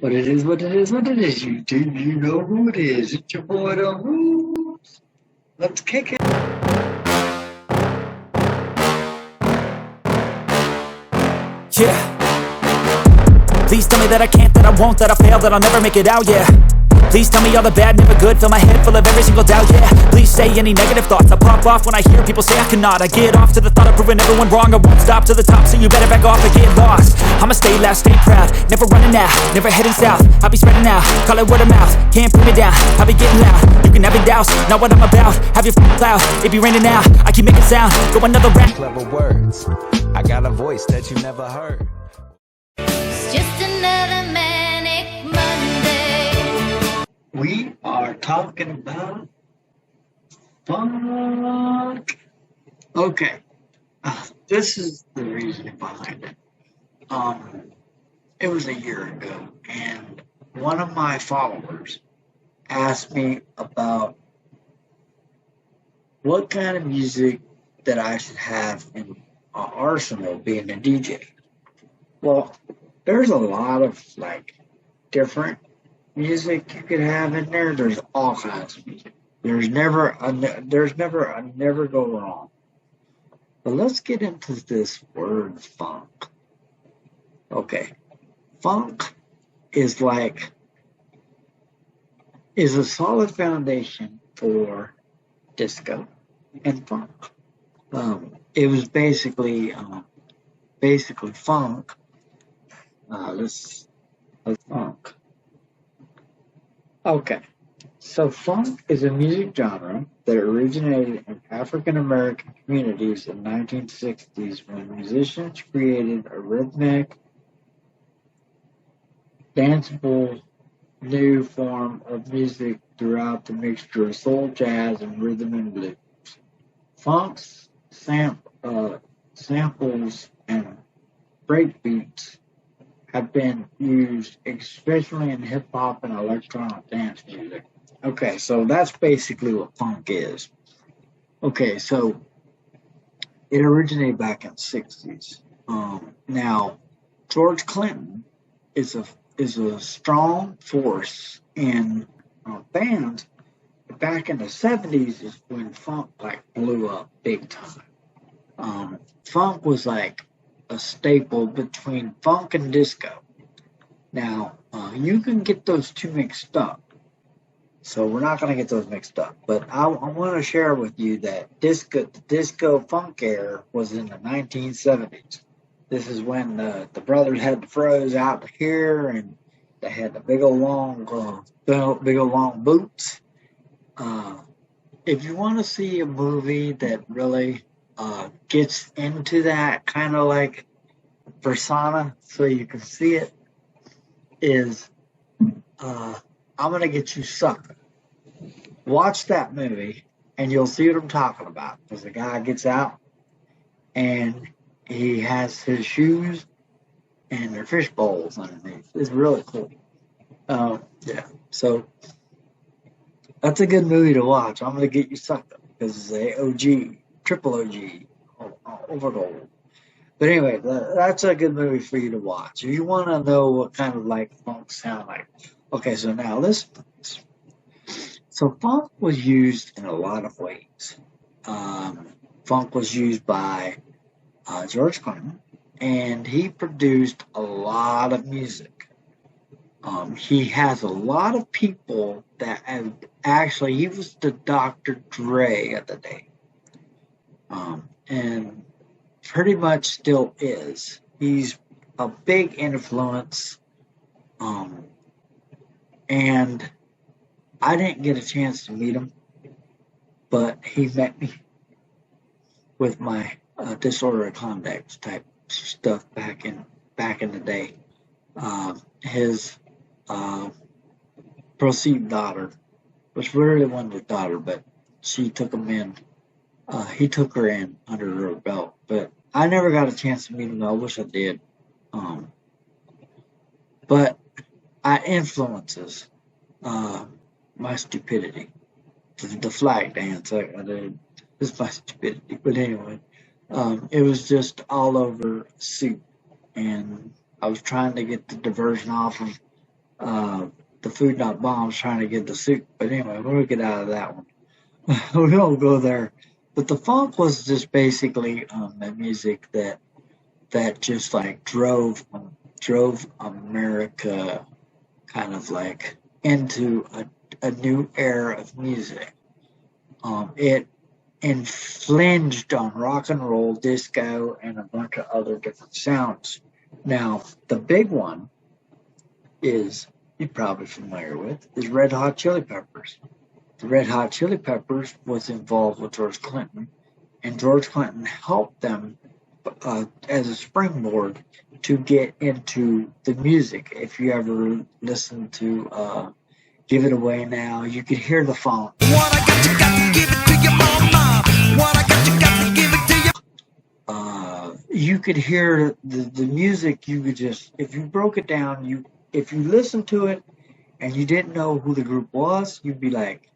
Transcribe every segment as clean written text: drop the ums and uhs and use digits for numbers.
But it is what it is, what it is. You do, you know who it is. It's your boy, the Hoops. Let's kick it. Yeah. Please tell me that I can't, that I won't, that I fail, that I'll never make it out, yeah. Please tell me all the bad, never good, fill my head full of every single doubt, yeah. Please say any negative thoughts, I pop off when I hear people say I cannot. I get off to the thought of proving everyone wrong, I won't stop to the top, so you better back off and get lost. I'ma stay loud, stay proud, never running out, never heading south. I'll be spreading out, call it word of mouth, can't put me down, I'll be getting loud. You can have your doubts, not what I'm about, have your cloud, it be raining now, I keep making sound, go another round. Clever words, I got a voice that you never heard. It's just another manic Monday. We are talking about funk. Okay. This is the reason behind it. It was a year ago, and one of my followers asked me about what kind of music that I should have in our arsenal being a DJ. Well, there's a lot of different music you could have in there. There's all kinds of music. There's never a never go wrong. But let's get into this word funk. Okay, funk is a solid foundation for disco and funk. It was basically funk. Let's funk. Okay, so funk is a music genre that originated in African American communities in the 1960s when musicians created a rhythmic, danceable new form of music throughout the mixture of soul, jazz, and rhythm and blues. Funk's samples and breakbeats have been used especially in hip-hop and electronic dance music. Okay, so that's basically what funk is. Okay, so it originated back in the 60s. Now, George Clinton is a strong force in bands. Back in the 70s is when funk blew up big time. Funk was like a staple between funk and disco. Now, you can get those two mixed up. So we're not going to get those mixed up. But I want to share with you that the disco funk era was in the 1970s. This is when the brothers had the froze out here, and they had the big old long boots. If you want to see a movie that really gets into that kind of like persona, so you can see it, is I'm gonna get you sucker. Watch that movie, and you'll see what I'm talking about. Because the guy gets out, and he has his shoes and their fish bowls underneath. It's really cool. Yeah. So that's a good movie to watch. I'm gonna get you sucked up because it's a OG, triple OG, overgold. But anyway, that's a good movie for you to watch. If you want to know what kind of funk sound like. Okay, so now listen. So funk was used in a lot of ways. Funk was used by George Clinton, and he produced a lot of music. He has a lot of people that actually, he was the Dr. Dre of the day. And pretty much still is. He's a big influence. And I didn't get a chance to meet him, but he met me with my disorder of conduct type stuff back in the day. His perceived daughter, which really wasn't his daughter, but she took him in. He took her in under her belt, but I never got a chance to meet him. I wish I did. But I influences my stupidity. The flag dance I did is my stupidity. But anyway, it was just all over soup, and I was trying to get the diversion off of the Food Not Bombs trying to get the suit. But anyway, we'll get out of that one. We don't go there. But the funk was just basically the music that just like drove America kind of like into a new era of music. It infringed on rock and roll, disco, and a bunch of other different sounds. Now, the big one is, you're probably familiar with, is Red Hot Chili Peppers. The Red Hot Chili Peppers was involved with George Clinton, and George Clinton helped them as a springboard to get into the music. If you ever listen to Give It Away Now, you could hear the funk. What I got, you got to give it to your mama. What I got, you got to give it to your... You could hear the music. You could just, if you broke it down, if you listened to it and you didn't know who the group was, you'd be like,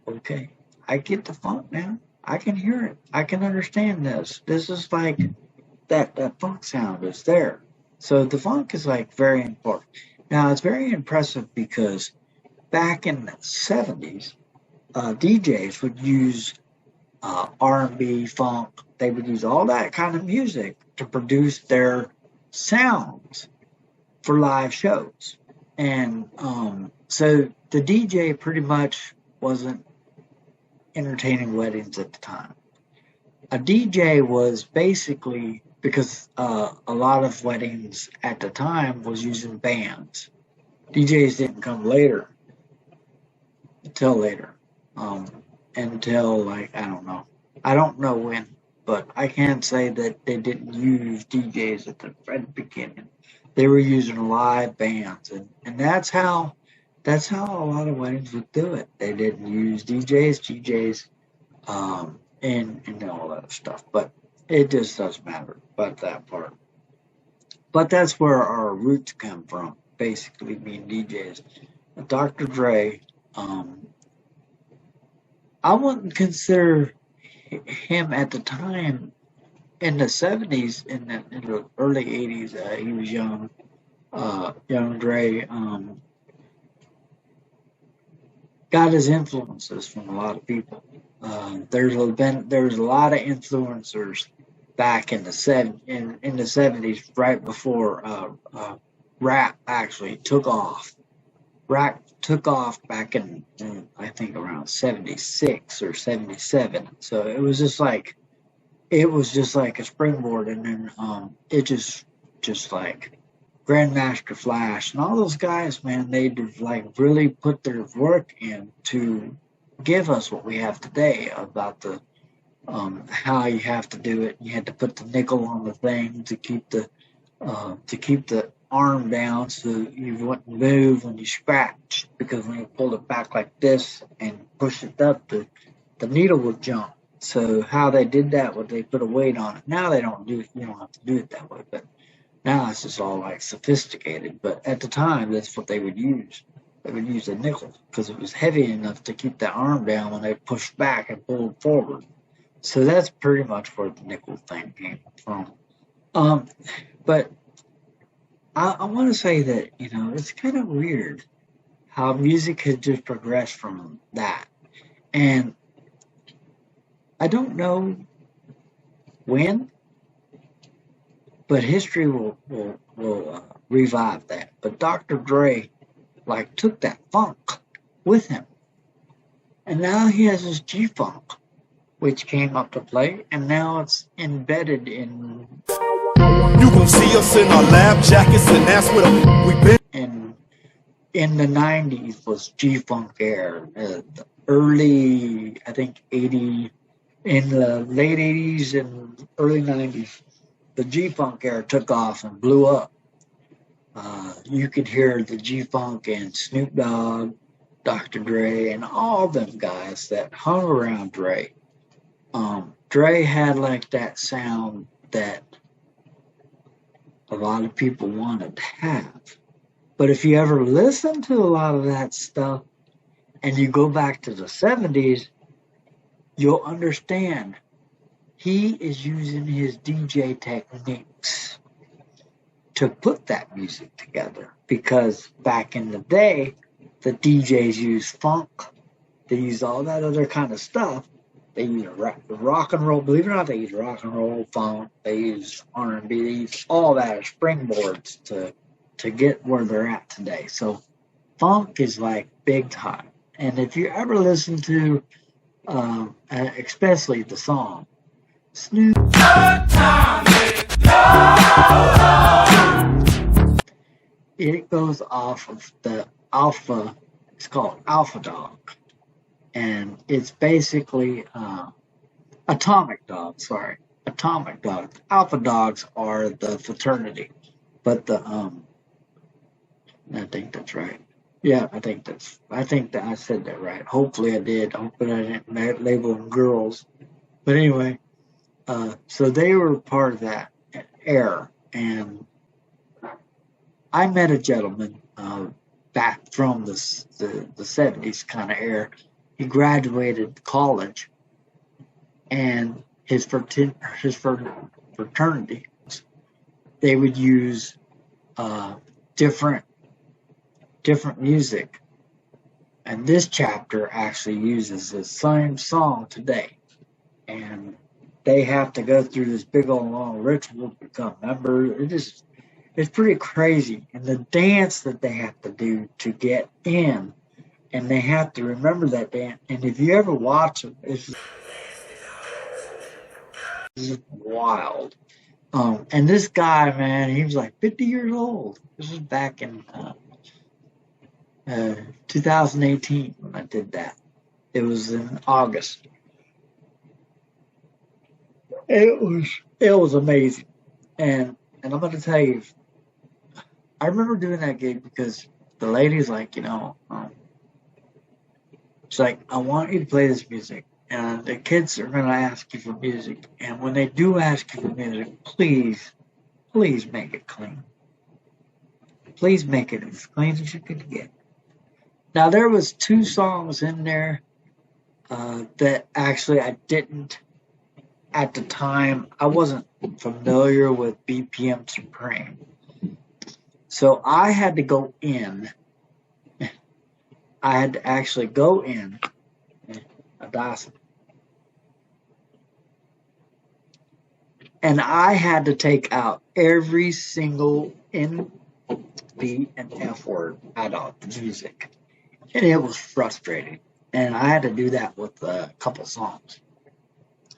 okay, I get the funk now. I can hear it. I can understand this. This is like that funk sound is there. So the funk is like very important. Now it's very impressive because back in the 70s, DJs would use R&B, funk. They would use all that kind of music to produce their sounds for live shows. And so the DJ pretty much wasn't entertaining weddings at the time. A DJ was basically, because a lot of weddings at the time was using bands. DJs didn't come later, until later, until like, I don't know when, but I can't say that they didn't use DJs at the very beginning. They were using live bands, and that's how a lot of weddings would do it. They didn't use DJs, and all that stuff. But it just doesn't matter about that part. But that's where our roots come from, basically being DJs. Dr. Dre, I wouldn't consider him at the time in the 70s, in the early 80s. He was young Dre. Got his influences from a lot of people. There's a lot of influencers back in the 70s, right before rap actually took off. Rap took off back in I think around 76 or 77. So it was just like a springboard, and then it just like Grandmaster Flash and all those guys, man, they like really put their work in to give us what we have today about the how you have to do it. You had to put the nickel on the thing to keep the arm down so you wouldn't move when you scratched, because when you pulled it back like this and pushed it up, the needle would jump. So how they did that was they put a weight on it. Now they don't do it. You don't have to do it that way, but now it's just all like sophisticated. But at the time, that's what they would use. They would use a nickel because it was heavy enough to keep the arm down when they pushed back and pulled forward. So that's pretty much where the nickel thing came from. But I want to say that, it's kind of weird how music has just progressed from that. And I don't know when, but history will revive that. But Dr. Dre took that funk with him, and now he has his G-funk, which came up to play, and now it's embedded in. You gon' see us in our lab jackets, and that's what we've been. In the 90s was G-funk era. The early, I think 80, in the late 80s and early 90s, the G-funk era took off and blew up. You could hear the G-funk and Snoop Dogg, Dr. Dre, and all them guys that hung around Dre. Dre had like that sound that a lot of people wanted to have. But if you ever listen to a lot of that stuff and you go back to the 70s, you'll understand he is using his DJ techniques. to put that music together, because back in the day, the DJs used funk, they used all that other kind of stuff. They used rock and roll. Believe it or not, they used rock and roll, funk. They used R&B. They used all that as springboards to get where they're at today. So funk is like big time. And if you ever listen to, especially the song, Snoop, it goes off of the Alpha. It's called Alpha Dog, and it's basically Atomic Dog. Sorry, Atomic Dog. Alpha Dogs are the fraternity, but the I think that's right. Yeah, I think that I said that right. Hopefully I did. Hopefully I didn't label them girls. But anyway, so they were part of that era, and I met a gentleman back from the 70s kind of era. He graduated college, and his fraternity, they would use different music, and this chapter actually uses the same song today, and they have to go through this big old long ritual to become members. It's pretty crazy, and the dance that they have to do to get in, and they have to remember that dance. And if you ever watch them, it's just wild. And this guy, man, he was like 50 years old. This was back in 2018 when I did that. It was in August. It was amazing, and I'm going to tell you, I remember doing that gig because the lady's like, she's like, I want you to play this music, and the kids are going to ask you for music, and when they do ask you for music, please make it clean. Please make it as clean as you can get. Now, there was 2 songs in there that actually I didn't, at the time, I wasn't familiar with BPM Supreme. So I had to go in. I had to actually go in. And I had to take out every single N, B, and F word out of the music. And it was frustrating. And I had to do that with a couple songs.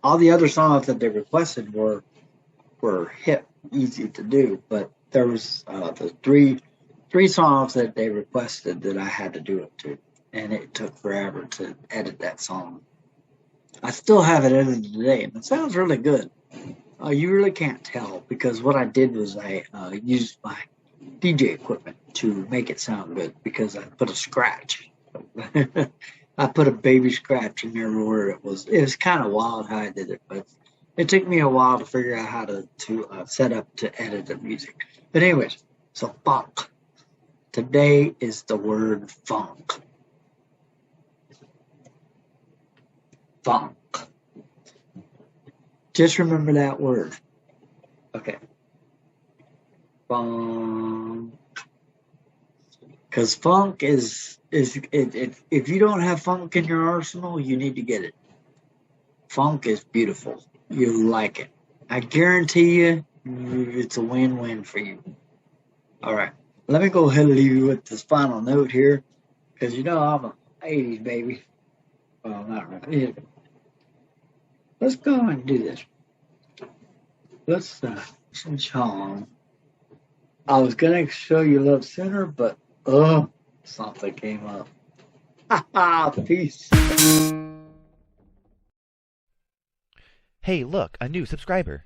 All the other songs that they requested were hip, easy to do, but there was the three songs that they requested that I had to do it to, and it took forever to edit that song. I still have it edited today, and it sounds really good. You really can't tell, because what I did was I used my DJ equipment to make it sound good, because I put a scratch. I put a baby scratch in there where it was kind of wild how I did it, but it took me a while to figure out how to set up to edit the music. But anyways, so funk. Today is the word funk. Funk. Just remember that word. Okay. Funk. Because funk is if you don't have funk in your arsenal, you need to get it. Funk is beautiful. You'll like it. I guarantee you, it's a win-win for you. All right. Let me go ahead and leave you with this final note here, because I'm an 80s baby. Well, not really. Let's go and do this. Let's song. I was going to show you Love Center, but something came up. Peace. Hey, look, a new subscriber.